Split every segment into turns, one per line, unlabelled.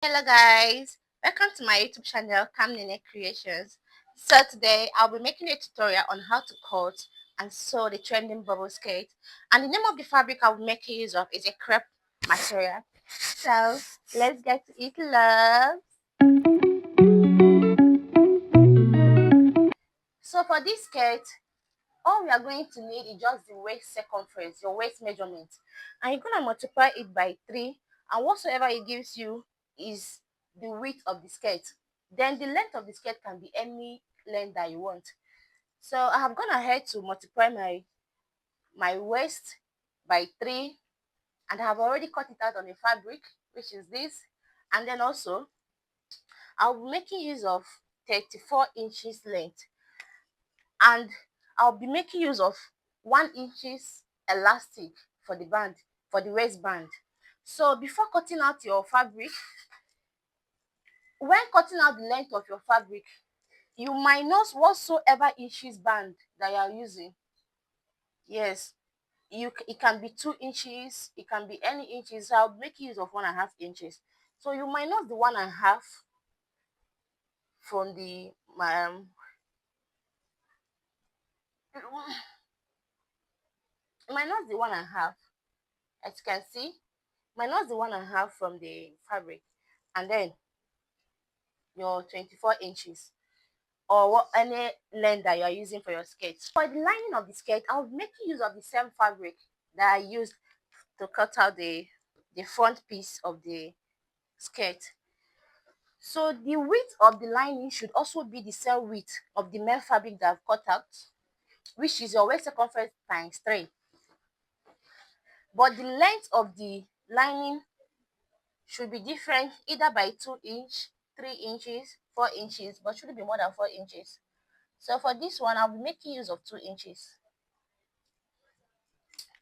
Hello guys, welcome to my YouTube channel Kamnene Creations. So today I'll be making a tutorial on how to cut and sew the trending bubble skirt, and the name of the fabric I'll be making use of is a crepe material. So let's get to it, love. So for this skirt, all we are going to need is just the waist circumference, your waist measurement, and you're gonna multiply it by 3, and whatsoever it gives you is the width of the skirt. Then the length of the skirt can be any length that you want. So I have gone ahead to multiply my waist by 3, and I have already cut it out on the fabric, which is this. And then also I'll be making use of 34 inches length, and I'll be making use of 1 inches elastic for the band, for the waistband. So before cutting out your fabric, when cutting out the length of your fabric, you minus whatsoever inches band that you are using. Yes, it can be 2 inches, it can be any inches. So I'll make use of 1.5 inches. So you minus the 1.5 from the minus the 1.5, as you can see, minus the 1.5 from the fabric, and then your 24 inches, or any length that you are using for your skirt. For the lining of the skirt, I'll be making use of the same fabric that I used to cut out the front piece of the skirt. So the width of the lining should also be the same width of the main fabric that I've cut out, which is your waist circumference times 3. But the length of the lining should be different, either by 2 inch, 3 inches, 4 inches, but shouldn't be more than 4 inches. So for this one, I'll be making use of 2 inches.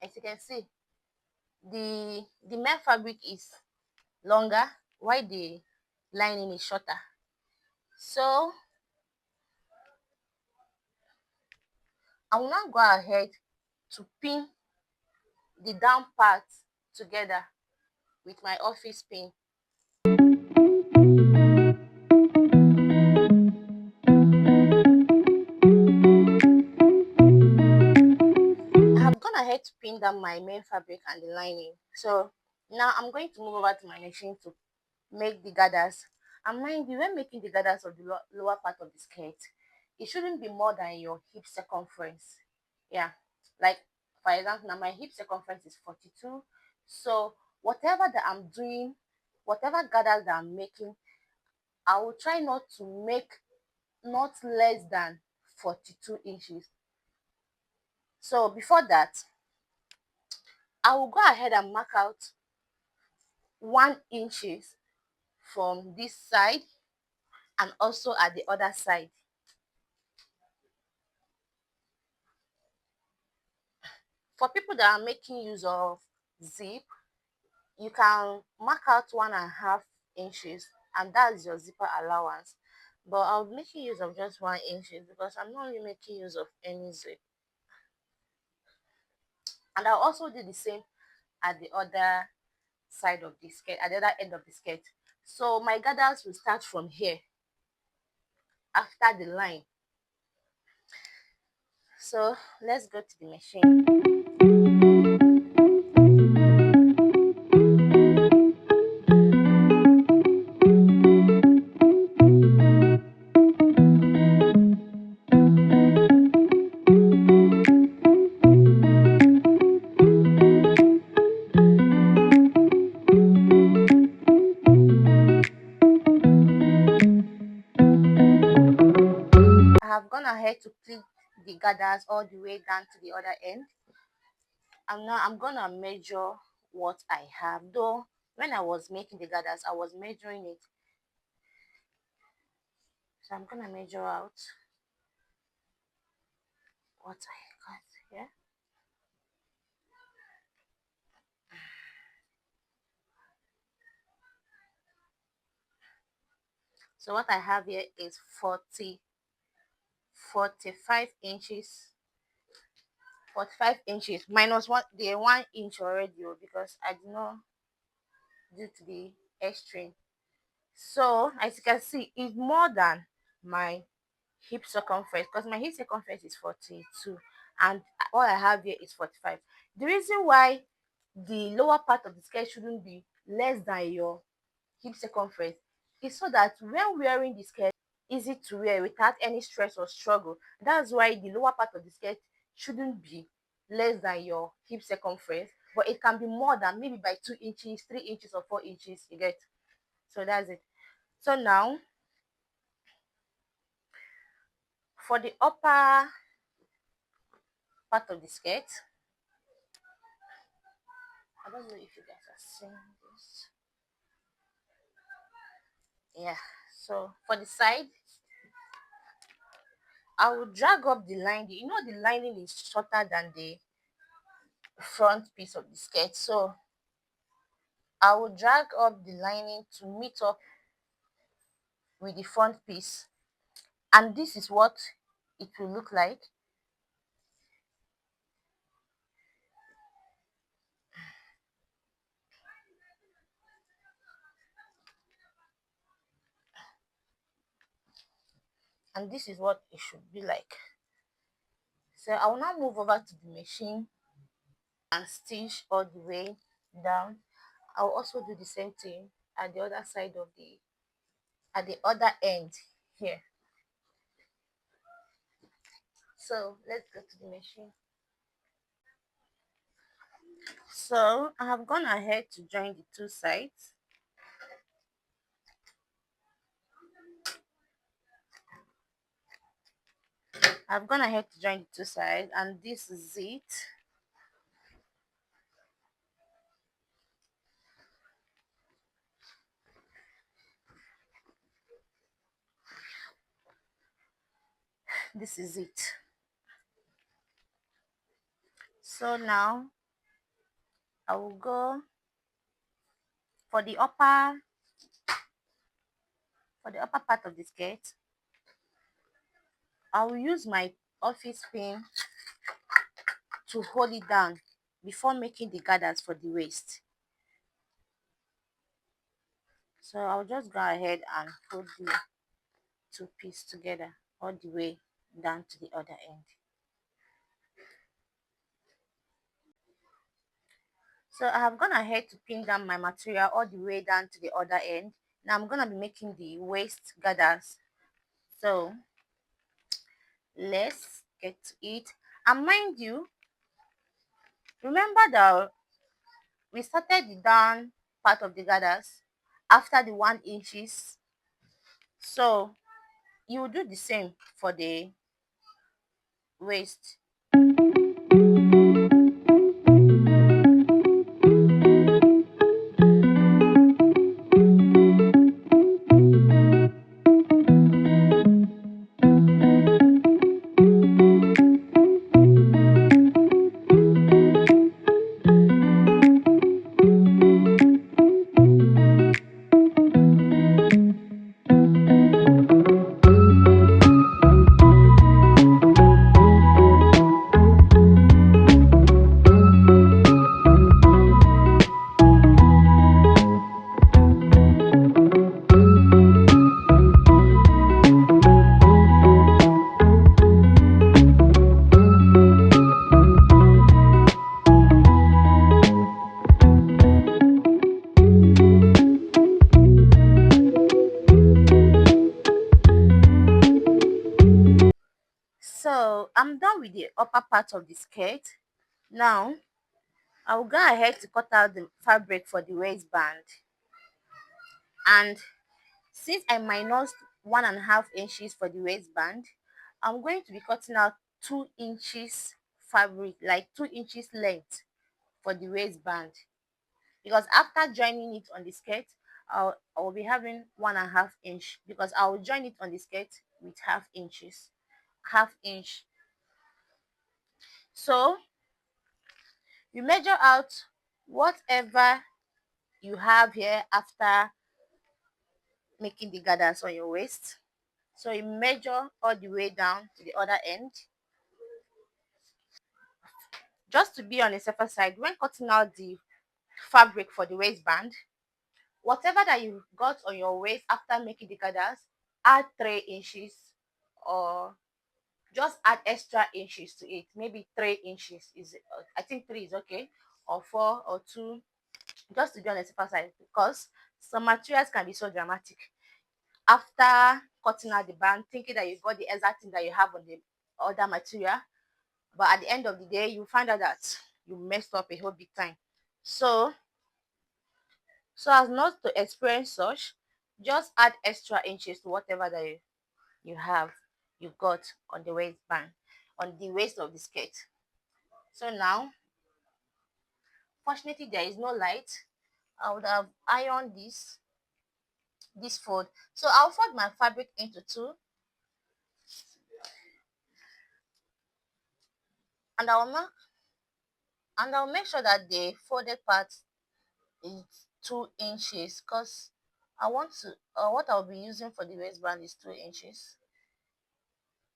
As you can see, the main fabric is longer while the lining is shorter. So I will now go ahead to pin the down part together with my office pin. I have gone ahead to pin down my main fabric and the lining. So now I'm going to move over to my machine to make the gathers. And mind you, when making the gathers of the lower part of the skirt, it shouldn't be more than your hip circumference. Yeah, like for example, now my hip circumference is 42. So whatever that I'm doing, whatever gathers that I'm making, I will try not to make not less than 42 inches. So before that, I will go ahead and mark out 1 inches from this side and also at the other side. For people that are making use of zip, you can mark out 1.5 inches, and that's your zipper allowance. But I'll be making use of just 1 inch because I'm not really making use of any zip. And I'll also do the same at the other side of the skirt, at the other end of the skirt. So my gathers will start from here after the line. So let's go to the machine. I have gone ahead to pleat the gathers all the way down to the other end, and now I'm gonna measure what I have. Though when I was making the gathers, I was measuring it, so I'm gonna measure out what I got here. So what I have here is 45 inches. 45 inches minus the 1 inch already, because I did not do to the extreme. So as you can see, it's more than my hip circumference because my hip circumference is 42 and all I have here is 45. The reason why the lower part of the skirt shouldn't be less than your hip circumference is so that when wearing the skirt, easy to wear without any stress or struggle. That's why the lower part of the skirt shouldn't be less than your hip circumference, but it can be more than maybe by 2 inches, 3 inches, or 4 inches. You get? So that's it. So now for the upper part of the skirt, I don't know if you guys are seeing this. Yeah. So for the side, I will drag up the lining. You know the lining is shorter than the front piece of the skirt. So I will drag up the lining to meet up with the front piece. And this is what it will look like. And this is what it should be like. So I will now move over to the machine and stitch all the way down. I'll also do the same thing at the other side of the at the other end here. So let's go to the machine. So I have gone ahead to join the two sides. I've gone ahead to join the two sides, and this is it. This is it. So now I will go for the upper part of the skirt. I will use my office pin to hold it down before making the gathers for the waist. So I'll just go ahead and hold the two pieces together all the way down to the other end. So I have gone ahead to pin down my material all the way down to the other end. Now I'm gonna be making the waist gathers. So let's get to it. And mind you, remember that we started the down part of the gathers after the 1 inches. So you will do the same for the waist. So I'm done with the upper part of the skirt. Now I will go ahead to cut out the fabric for the waistband. And since I minus 1.5 inches for the waistband, I'm going to be cutting out 2 inches fabric, like 2 inches length for the waistband. Because after joining it on the skirt, I will be having 1.5 inch because I will join it on the skirt with half inch. So you measure out whatever you have here after making the gathers on your waist. So you measure all the way down to the other end. Just to be on the safer side, when cutting out the fabric for the waistband, Whatever that you got on your waist after making the gathers, add 3 inches, or just add extra inches to it. Maybe 3 inches is, I think 3 is okay, or 4 or 2, just to be on the safer side, because some materials can be so dramatic. After cutting out the band, thinking that you got the exact thing that you have on the other material, but at the end of the day, you find out that you messed up a whole big time. So, so as not to experience such, just add extra inches to whatever that you have, you got on the waistband, on the waist of the skirt. So now, fortunately, there is no light. I would have ironed this fold. So I'll fold my fabric into two, and I'll make sure that the folded part is 2 inches, because I want to what I'll be using for the waistband is 2 inches,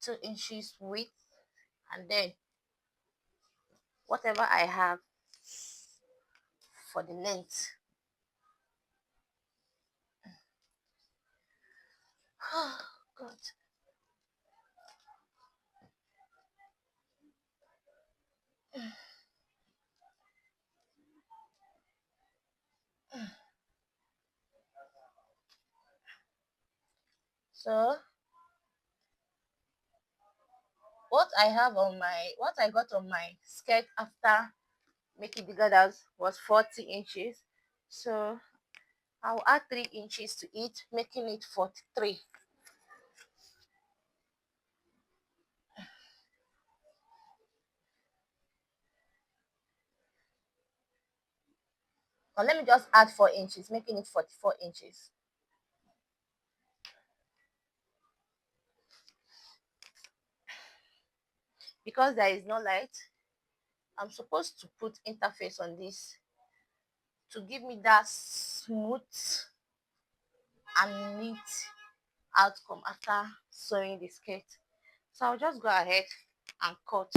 2 inches width, and then whatever I have for the length. Oh God. So what I got on my skirt after making the gathers was 40 inches. So I'll add 3 inches to it, making it 43. Or let me just add 4 inches, making it 44 inches. Because there is no light, I'm supposed to put interface on this to give me that smooth and neat outcome after sewing the skirt. So I'll just go ahead and cut.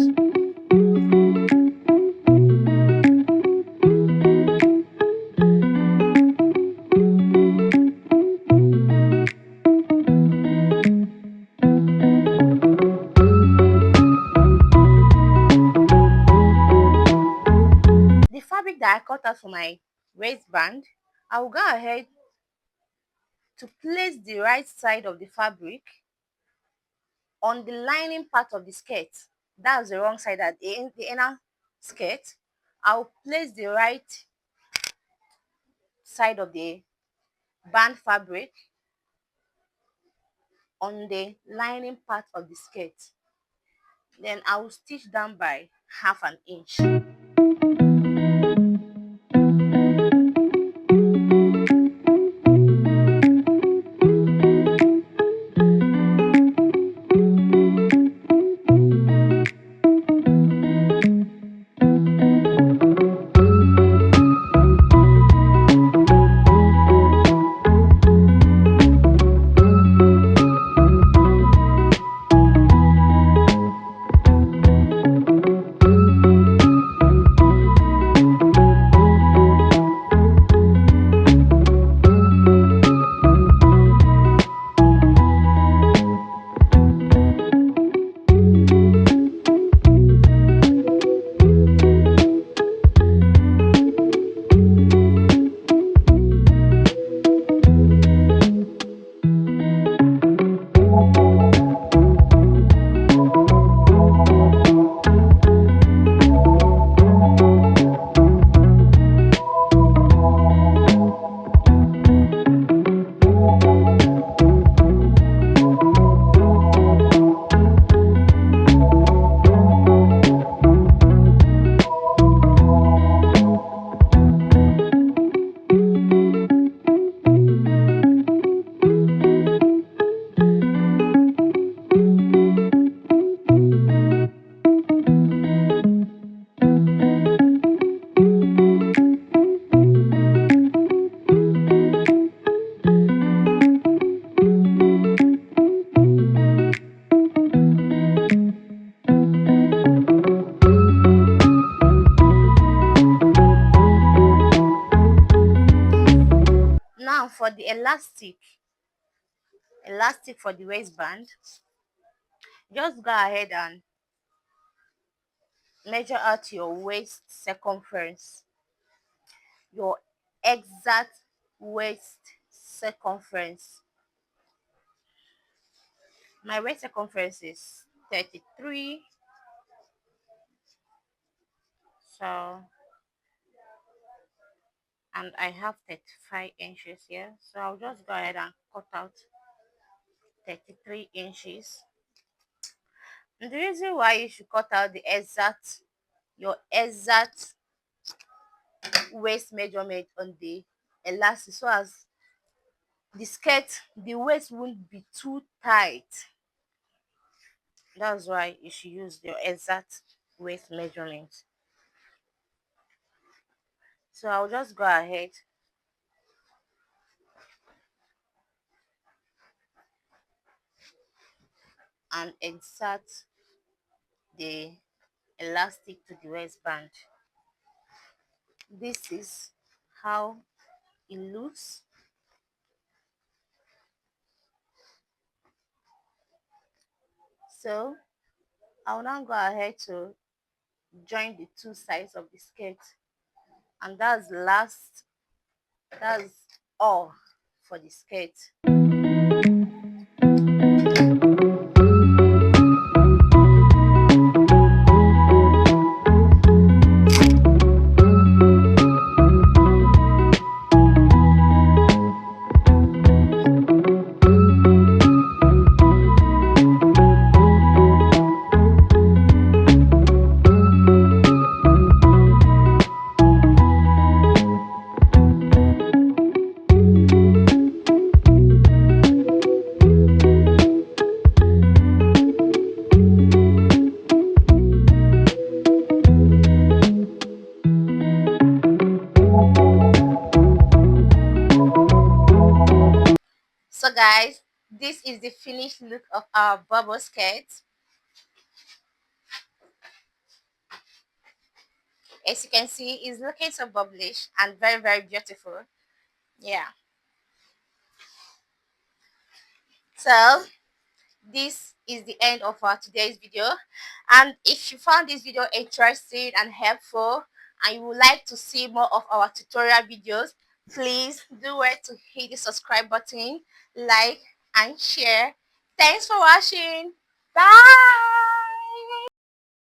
The fabric that I cut out for my waistband, I will go ahead to place the right side of the fabric on the lining part of the skirt. That's the wrong side, at the inner skirt. I'll place the right side of the band fabric on the lining part of the skirt. Then I will stitch down by half an inch. elastic for the waistband. Just go ahead and measure out your waist circumference, your exact waist circumference. My waist circumference is 33, so, and I have 35 inches here, so I'll just go ahead and cut out 33 inches. And the reason why you should cut out your exact waist measurement on the elastic, so as the waist won't be too tight. That's why you should use your exact waist measurement. So I'll just go ahead and insert the elastic to the waistband. This is how it looks. So I'll now go ahead to join the two sides of the skirt, and that's all for the skirt. So guys, this is the finished look of our bubble skirt. As you can see, it's looking so bubblish and very, very beautiful. Yeah. So this is the end of our today's video, and if you found this video interesting and helpful and you would like to see more of our tutorial videos, please do well to hit the subscribe button, like and share. Thanks for watching. Bye.